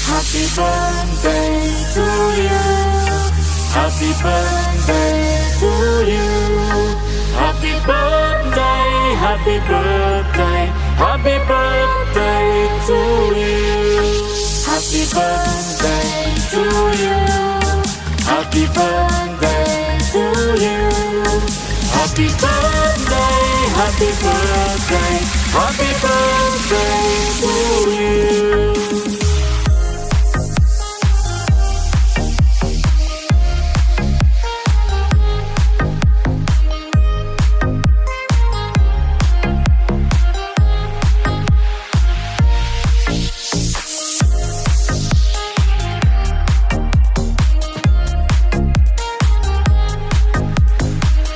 Happy birthday to you. Happy birthday to you. Happy birthday, happy birthday, happy birthday to you. Happy birthday to you. Happy birthday to you. Happy birthday, happy birthday, happy birthday.